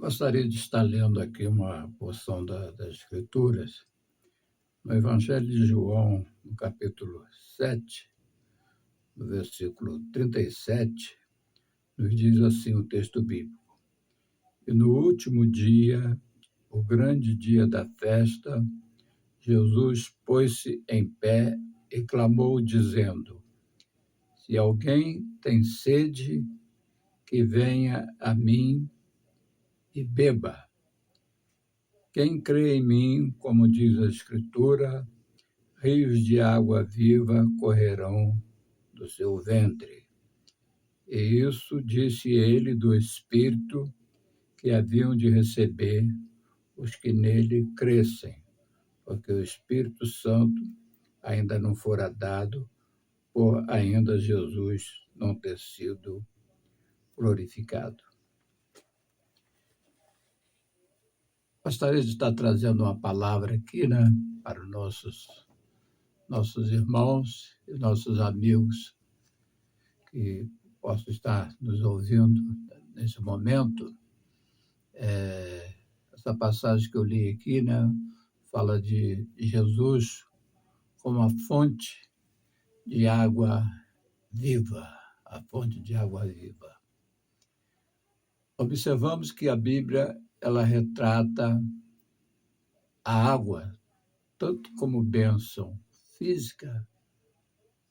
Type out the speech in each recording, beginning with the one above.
Gostaria de estar lendo aqui uma porção das Escrituras, no Evangelho de João, no capítulo 7, no versículo 37, nos diz assim o texto bíblico: E no último dia, o grande dia da festa, Jesus pôs-se em pé e clamou, dizendo: Se alguém tem sede, que venha a mim e beba. Quem crê em mim, como diz a Escritura, rios de água viva correrão do seu ventre. E isso disse ele do Espírito que haviam de receber os que nele crescem, porque o Espírito Santo ainda não fora dado, por ainda Jesus não ter sido glorificado. Gostaria de estar trazendo uma palavra aqui, para os nossos irmãos e nossos amigos que possam estar nos ouvindo nesse momento. Essa passagem que eu li aqui, fala de Jesus como a fonte de água viva, a fonte de água viva. Observamos que a Bíblia, ela retrata a água tanto como bênção física,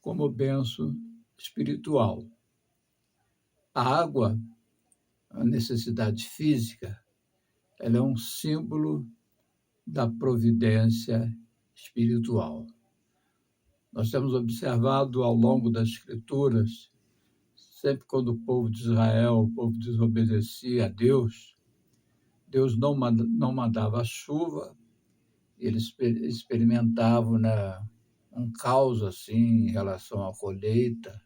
como bênção espiritual. A água, a necessidade física, ela é um símbolo da providência espiritual. Nós temos observado ao longo das Escrituras, sempre quando o povo de Israel, o povo desobedecia a Deus, Deus não mandava chuva, e eles experimentavam um caos assim, em relação à colheita,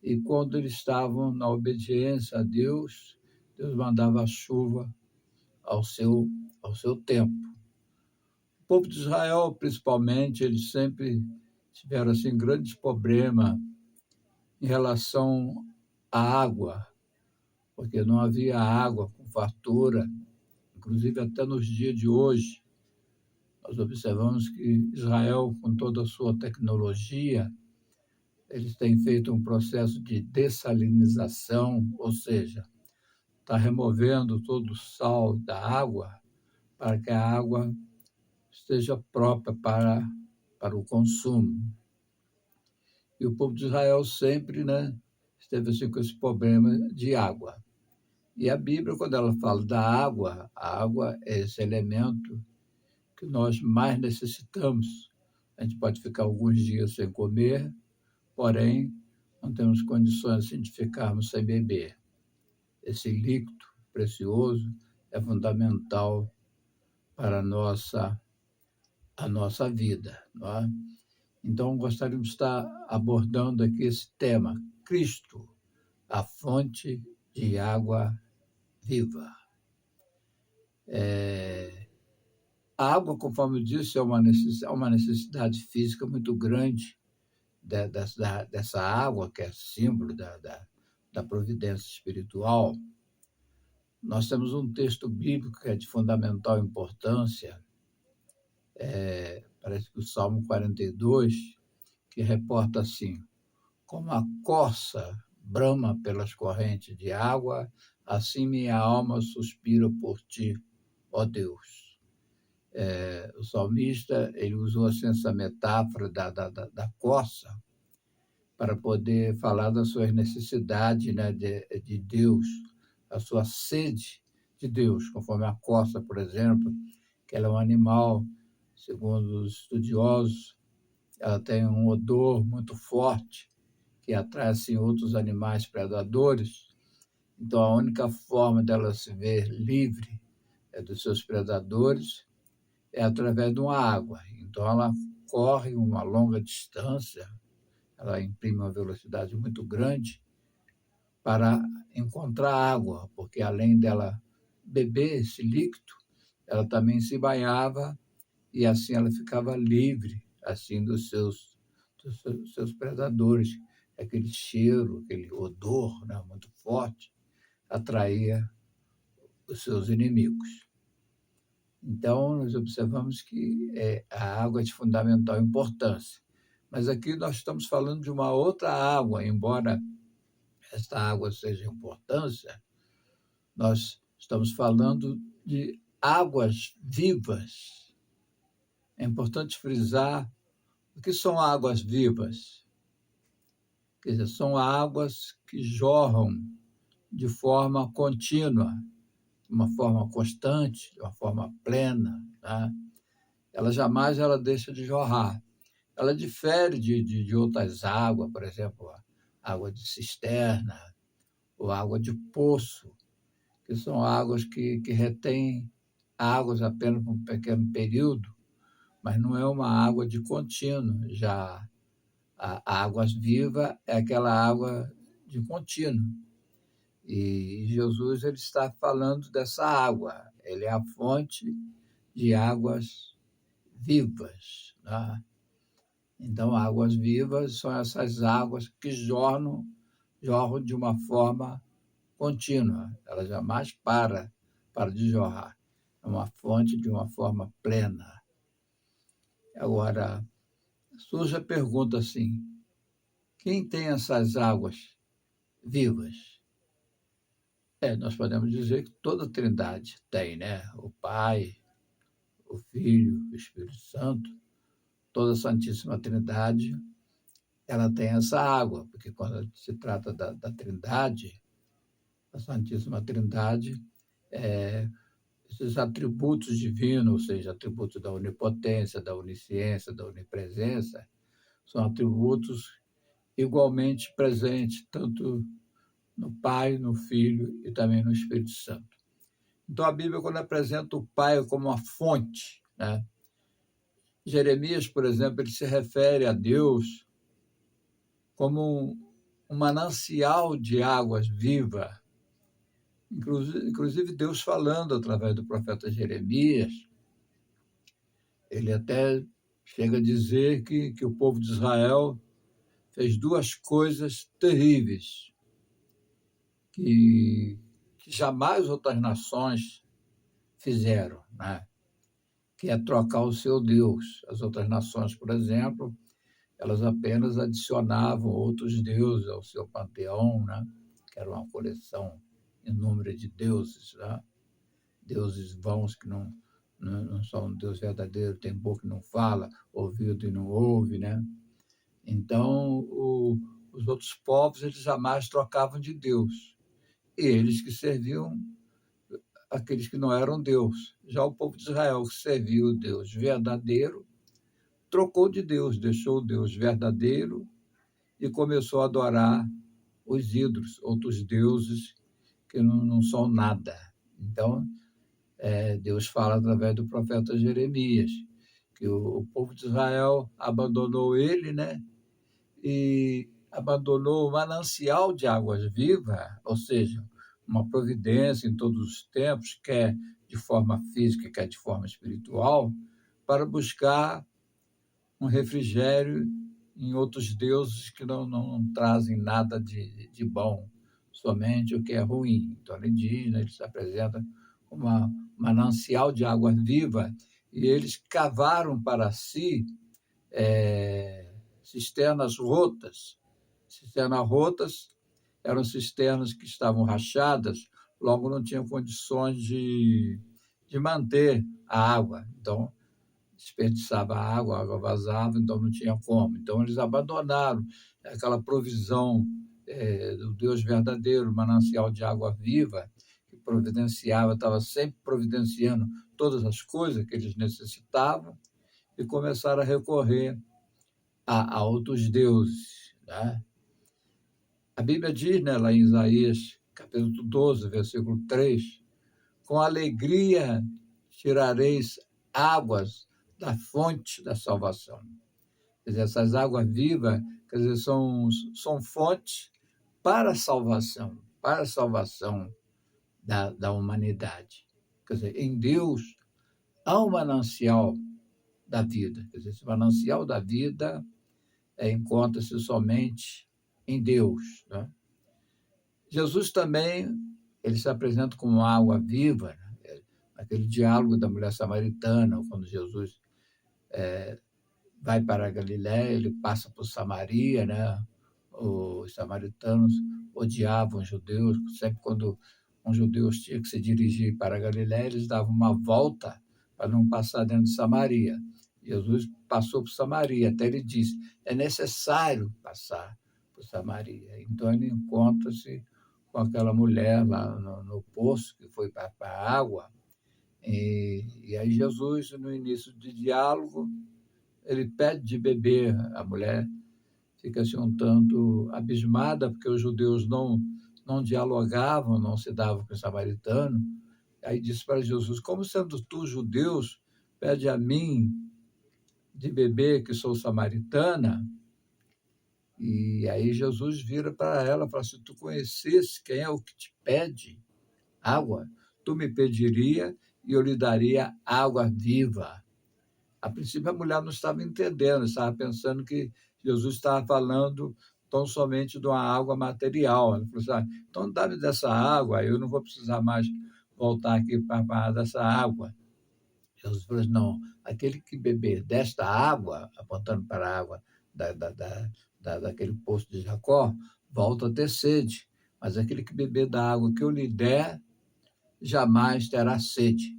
E quando eles estavam na obediência a Deus, Deus mandava a chuva ao seu tempo. O povo de Israel, principalmente, eles sempre tiveram assim, grandes problemas em relação à água, porque não havia água com fartura, inclusive até nos dias de hoje. Nós observamos que Israel, com toda a sua tecnologia, eles têm feito um processo de dessalinização, ou seja, está removendo todo o sal da água para que a água esteja própria para o consumo. E o povo de Israel sempre esteve assim, com esse problema de água. E a Bíblia, quando ela fala da água, a água é esse elemento que nós mais necessitamos. A gente pode ficar alguns dias sem comer, porém, não temos condições assim, de ficarmos sem beber. Esse líquido precioso é fundamental para a nossa vida. Não é? Então, gostaríamos de estar abordando aqui esse tema, Cristo, a fonte de água viva. A água, conforme eu disse, é uma necessidade física muito grande dessa água, que é símbolo da providência espiritual. Nós temos um texto bíblico que é de fundamental importância, parece que o Salmo 42, que reporta assim: como a corça brama pelas correntes de água, assim minha alma suspira por ti, ó Deus. O salmista, ele usou assim, essa metáfora da corça para poder falar das suas necessidades de Deus, a sua sede de Deus, conforme a corça, por exemplo, que ela é um animal, segundo os estudiosos, ela tem um odor muito forte, que atrai assim, outros animais predadores. Então, a única forma dela se ver livre dos seus predadores é através de uma água. Então, ela corre uma longa distância, ela imprime uma velocidade muito grande para encontrar água, porque além dela beber esse líquido, ela também se banhava e assim ela ficava livre assim dos seus predadores. Aquele cheiro, aquele odor muito forte, atraía os seus inimigos. Então, nós observamos que a água é de fundamental importância. Mas aqui nós estamos falando de uma outra água, embora esta água seja de importância, nós estamos falando de águas vivas. É importante frisar o que são águas vivas. Quer dizer, são águas que jorram de forma contínua, de uma forma constante, de uma forma plena, né? Ela deixa de jorrar. Ela difere de outras águas, por exemplo, a água de cisterna ou água de poço, que são águas que retêm águas apenas por um pequeno período, mas não é uma água de contínuo. Já a água viva é aquela água de contínuo. E Jesus ele está falando dessa água. Ele é a fonte de águas vivas, né? Então, águas vivas são essas águas que jorram de uma forma contínua. Ela jamais para de jorrar. É uma fonte de uma forma plena. Agora, surge a pergunta assim: quem tem essas águas vivas? Nós podemos dizer que toda a Trindade tem, né? O Pai, o Filho, o Espírito Santo, toda a Santíssima Trindade, ela tem essa água, porque quando se trata da Trindade, a Santíssima Trindade, esses atributos divinos, ou seja, atributos da onipotência, da onisciência, da onipresença, são atributos igualmente presentes, tanto no Pai, no Filho e também no Espírito Santo. Então, a Bíblia, quando apresenta o Pai como a fonte, né? Jeremias, por exemplo, ele se refere a Deus como um manancial de águas viva. Inclusive, Deus falando através do profeta Jeremias, ele até chega a dizer que o povo de Israel fez duas coisas terríveis que jamais outras nações fizeram, né? Que é trocar o seu Deus. As outras nações, por exemplo, elas apenas adicionavam outros deuses ao seu panteão, né? Que era uma coleção inúmera de deuses, né? Deuses vãos que não são um Deus verdadeiro, tem boca e não fala, ouvido e não ouve, né? Então, os outros povos, eles jamais trocavam de Deus. Eles que serviam aqueles que não eram Deus. Já o povo de Israel, que servia o Deus verdadeiro, trocou de Deus, deixou o Deus verdadeiro e começou a adorar os ídolos, outros deuses que não são nada. Então, Deus fala através do profeta Jeremias, que o povo de Israel abandonou ele, né? E abandonou o manancial de águas vivas, ou seja, uma providência em todos os tempos, quer de forma física, quer de forma espiritual, para buscar um refrigério em outros deuses que não trazem nada de bom, somente o que é ruim. Então, ele diz, né, ele se apresenta como uma manancial de água viva, e eles cavaram para si cisternas rotas. Cisternas rotas eram cisternas que estavam rachadas, logo não tinham condições de manter a água. Então, desperdiçava a água vazava, então não tinha como. Então, eles abandonaram aquela provisão do Deus verdadeiro, manancial de água viva, que providenciava, estava sempre providenciando todas as coisas que eles necessitavam, e começaram a recorrer a outros deuses, né? A Bíblia diz, né, lá em Isaías, capítulo 12, versículo 3, com alegria tirareis águas da fonte da salvação. Quer dizer, essas águas vivas, quer dizer, são fontes para a salvação da humanidade. Quer dizer, em Deus há um manancial da vida. Quer dizer, esse manancial da vida encontra-se somente em Deus, né? Jesus também ele se apresenta como água viva, né? Naquele diálogo da mulher samaritana, quando Jesus vai para a Galiléia, ele passa por Samaria, né? Os samaritanos odiavam os judeus, sempre quando um judeu tinha que se dirigir para a Galiléia, eles davam uma volta para não passar dentro de Samaria. Jesus passou por Samaria, até ele disse, é necessário passar por Samaria. Então ele encontra-se com aquela mulher lá no poço, que foi para a água, e aí Jesus, no início do diálogo, ele pede de beber. A mulher fica assim um tanto abismada, porque os judeus não dialogavam, não se davam com o samaritano. Aí disse para Jesus, como sendo tu, judeus, pede a mim de beber, que sou samaritana? E aí Jesus vira para ela e fala, se tu conhecesse quem é o que te pede água, tu me pediria e eu lhe daria água viva. A princípio, a mulher não estava entendendo, estava pensando que Jesus estava falando tão somente de uma água material. Ela falou assim, então dá-me dessa água, eu não vou precisar mais voltar aqui para dessa água. Jesus falou assim, não, aquele que beber desta água, apontando para a água daquele poço de Jacó, volta a ter sede. Mas aquele que beber da água que eu lhe der, jamais terá sede.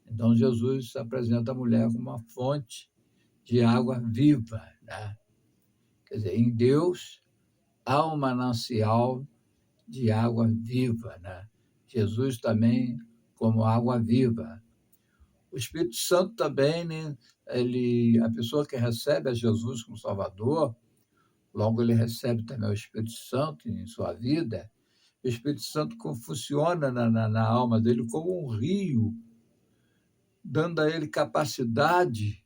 Então, Jesus apresenta a mulher como uma fonte de água viva, né? Quer dizer, em Deus há um manancial de água viva, né? Jesus também como água viva. O Espírito Santo também, né? A pessoa que recebe a Jesus como Salvador, logo ele recebe também o Espírito Santo em sua vida. O Espírito Santo funciona na alma dele como um rio, dando a ele capacidade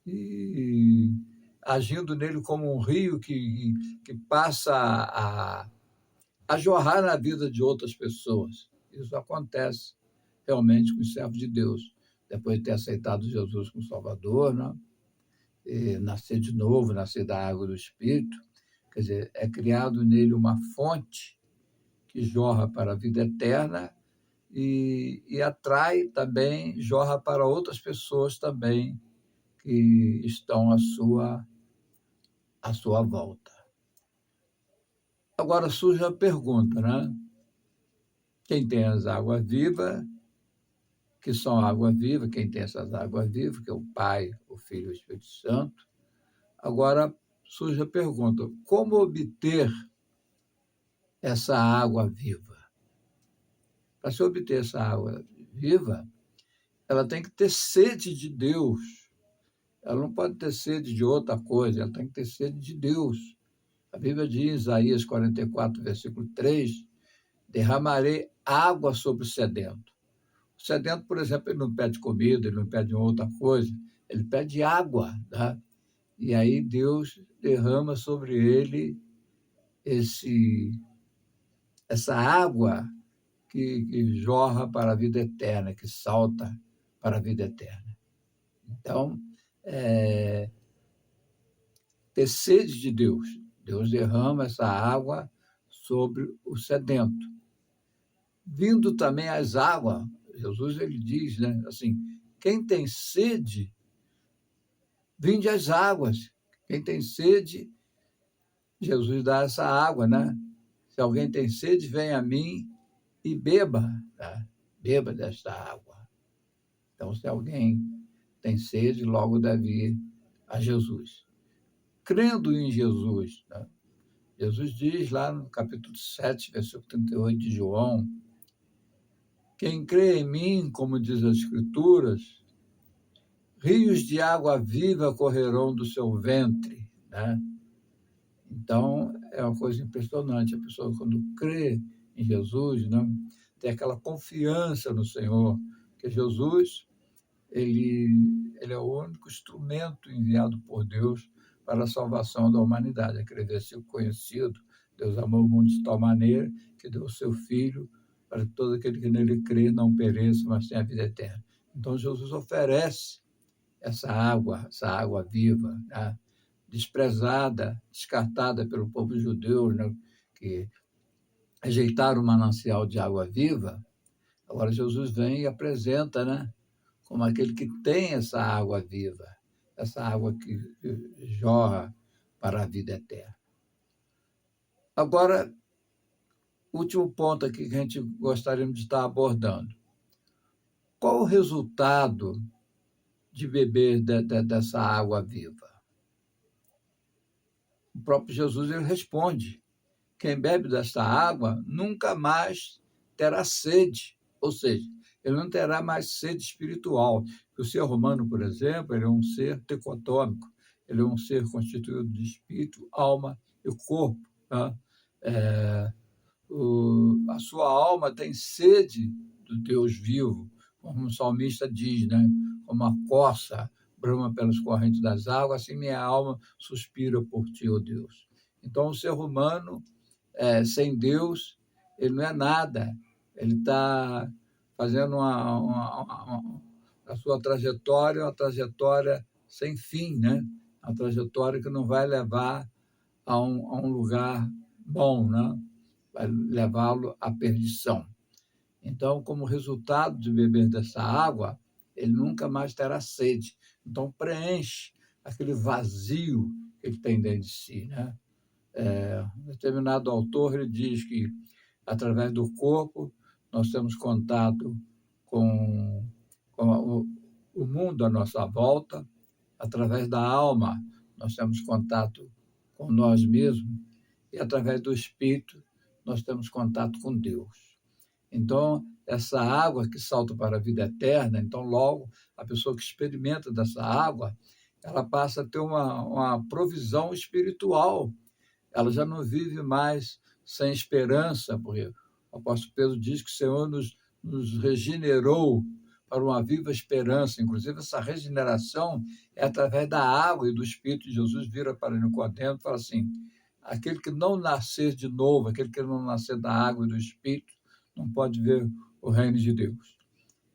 e agindo nele como um rio que passa a jorrar na vida de outras pessoas. Isso acontece realmente com os servos de Deus, depois de ter aceitado Jesus como Salvador, né? E nascer de novo, nascer da água do Espírito, quer dizer, é criado nele uma fonte que jorra para a vida eterna e atrai também, jorra para outras pessoas também que estão à sua volta. Agora surge a pergunta, né? Quem tem as águas vivas, que são água viva, quem tem essas águas vivas, que é o Pai, o Filho e o Espírito Santo. Agora surge a pergunta, como obter essa água viva? Para se obter essa água viva, ela tem que ter sede de Deus. Ela não pode ter sede de outra coisa, ela tem que ter sede de Deus. A Bíblia diz, em Isaías 44, versículo 3, derramarei água sobre o sedento. O sedento, por exemplo, ele não pede comida, ele não pede outra coisa, ele pede água, tá? E aí Deus derrama sobre ele essa água que jorra para a vida eterna, que salta para a vida eterna. Então, ter sede de Deus. Deus derrama essa água sobre o sedento. Vindo também as águas, Jesus ele diz, né, assim, quem tem sede, vinde as águas. Quem tem sede, Jesus dá essa água, né? Se alguém tem sede, venha a mim e beba, tá? Beba desta água. Então, se alguém tem sede, logo deve ir a Jesus. Crendo em Jesus, tá? Jesus diz lá no capítulo 7, versículo 38 de João, quem crê em mim, como diz as Escrituras, rios de água viva correrão do seu ventre, né? Então, é uma coisa impressionante. A pessoa, quando crê em Jesus, né, tem aquela confiança no Senhor, que Jesus ele é o único instrumento enviado por Deus para a salvação da humanidade. Aquele versículo conhecido, Deus amou o mundo de tal maneira que deu o seu Filho para que todo aquele que nele crê não pereça, mas tenha a vida eterna. Então, Jesus oferece essa água viva, né? Desprezada, descartada pelo povo judeu, né? Que rejeitaram o manancial de água viva, agora Jesus vem e apresenta, né, como aquele que tem essa água viva, essa água que jorra para a vida eterna. Agora, último ponto aqui que a gente gostaria de estar abordando. Qual o resultado de beber dessa água viva? O próprio Jesus ele responde: quem bebe desta água nunca mais terá sede, ou seja, ele não terá mais sede espiritual. O ser humano, por exemplo, ele é um ser tricotômico, ele é um ser constituído de espírito, alma e corpo. Tá? A sua alma tem sede do Deus vivo, como o salmista diz, né? Como a corça brama pelas correntes das águas, assim minha alma suspira por ti, ó Deus. Então, o ser humano, sem Deus, ele não é nada. Ele está fazendo a sua trajetória, uma trajetória sem fim, né? Uma trajetória que não vai levar a um lugar bom, né? Vai levá-lo à perdição. Então, como resultado de beber dessa água, ele nunca mais terá sede. Então, preenche aquele vazio que ele tem dentro de si, né? Um determinado autor ele diz que, através do corpo, nós temos contato com o mundo à nossa volta, através da alma, nós temos contato com nós mesmos, e através do espírito, nós temos contato com Deus. Então, essa água que salta para a vida eterna, então, logo, a pessoa que experimenta dessa água, ela passa a ter uma provisão espiritual. Ela já não vive mais sem esperança, porque o apóstolo Pedro diz que o Senhor nos regenerou para uma viva esperança. Inclusive, essa regeneração é através da água e do Espírito. Jesus vira para Nicodemo e fala assim: aquele que não nascer de novo, aquele que não nascer da água e do Espírito, não pode ver o reino de Deus.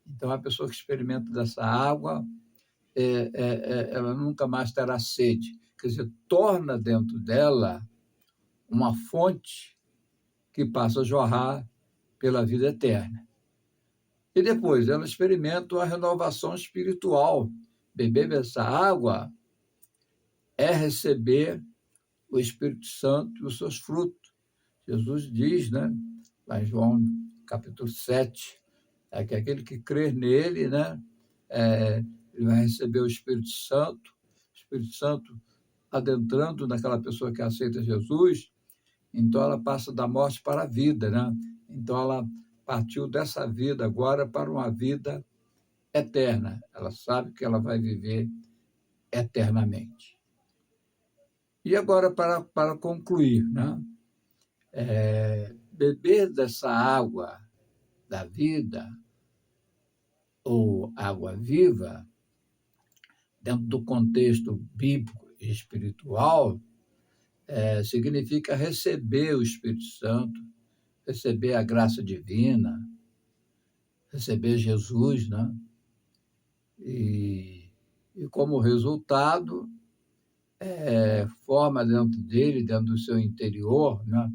Então, a pessoa que experimenta dessa água, ela nunca mais terá sede. Quer dizer, torna dentro dela uma fonte que passa a jorrar pela vida eterna. E depois ela experimenta a renovação espiritual. Beber dessa água é receber o Espírito Santo e os seus frutos. Jesus diz, né, lá em João capítulo 7, que aquele que crer nele, né, ele vai receber o Espírito Santo adentrando naquela pessoa que aceita Jesus, então ela passa da morte para a vida, né? Então ela partiu dessa vida agora para uma vida eterna. Ela sabe que ela vai viver eternamente. E agora, para concluir, né? Beber dessa água da vida, ou água viva, dentro do contexto bíblico e espiritual, significa receber o Espírito Santo, receber a graça divina, receber Jesus, né? E como resultado, forma dentro dele, dentro do seu interior, né?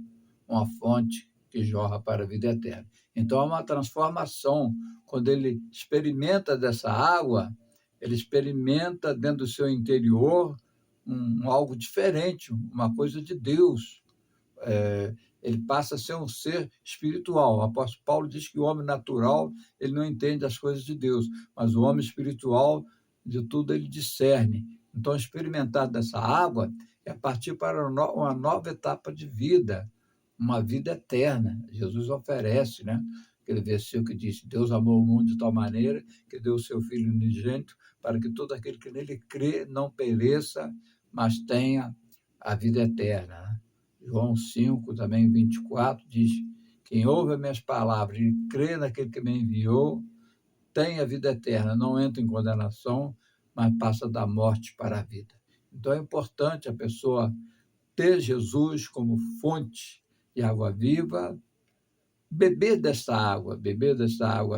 Uma fonte que jorra para a vida eterna. Então, é uma transformação. Quando ele experimenta dessa água, ele experimenta dentro do seu interior algo diferente, uma coisa de Deus. Ele passa a ser um ser espiritual. O apóstolo Paulo diz que o homem natural ele não entende as coisas de Deus, mas o homem espiritual, de tudo, ele discerne. Então, experimentar dessa água é partir para uma nova etapa de vida, uma vida eterna. Jesus oferece, né? Aquele versículo que diz: Deus amou o mundo de tal maneira que deu o seu Filho unigênito para que todo aquele que nele crê não pereça, mas tenha a vida eterna. Né? João 5, também 24, diz: quem ouve as minhas palavras e crê naquele que me enviou, tem a vida eterna, não entra em condenação, mas passa da morte para a vida. Então é importante a pessoa ter Jesus como fonte de água viva, beber dessa água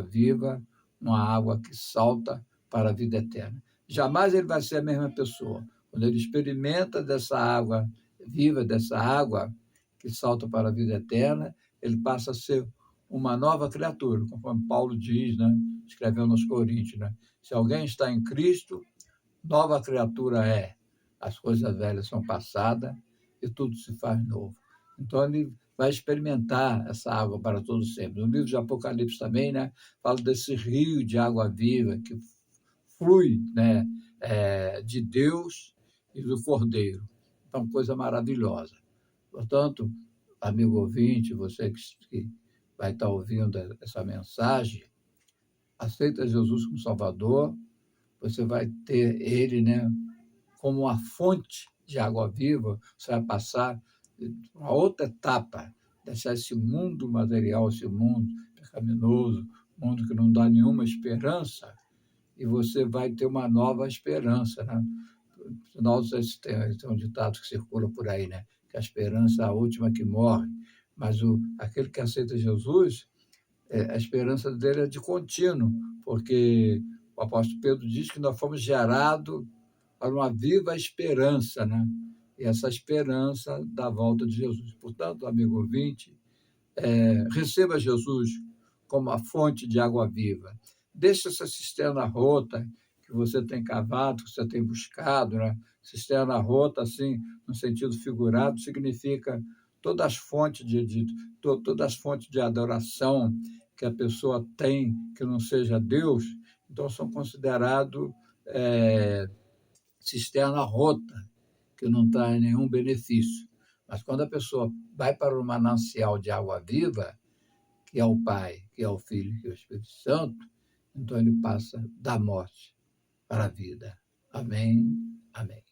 viva, uma água que salta para a vida eterna. Jamais ele vai ser a mesma pessoa. Quando ele experimenta dessa água viva, dessa água que salta para a vida eterna, ele passa a ser uma nova criatura, conforme Paulo diz, né? Escreveu nos Coríntios, né? Se alguém está em Cristo, nova criatura é. As coisas velhas são passadas e tudo se faz novo. Então, ele vai experimentar essa água para todos sempre. No livro de Apocalipse também, né? Fala desse rio de água viva que flui, né? De Deus e do Cordeiro. Então, coisa maravilhosa. Portanto, amigo ouvinte, você que vai estar ouvindo essa mensagem, aceita Jesus como Salvador, você vai ter ele, né, como uma fonte de água viva, você vai passar uma outra etapa, deixar esse mundo material, esse mundo pecaminoso, mundo que não dá nenhuma esperança, e você vai ter uma nova esperança, né? Nós tem um ditado que circula por aí, né? Que a esperança é a última que morre, mas aquele que aceita Jesus, a esperança dele é de contínuo, porque o apóstolo Pedro diz que nós fomos gerados para uma viva esperança, né? E essa esperança da volta de Jesus. Portanto, amigo ouvinte, receba Jesus como a fonte de água viva. Deixe essa cisterna rota que você tem cavado, que você tem buscado, né? Cisterna rota, assim, no sentido figurado, significa todas as fontes todas as fontes de adoração que a pessoa tem, que não seja Deus, então são considerados cisterna rota, que não traz nenhum benefício. Mas quando a pessoa vai para o manancial de água viva, que é o Pai, que é o Filho, que é o Espírito Santo, então ele passa da morte para a vida. Amém. Amém.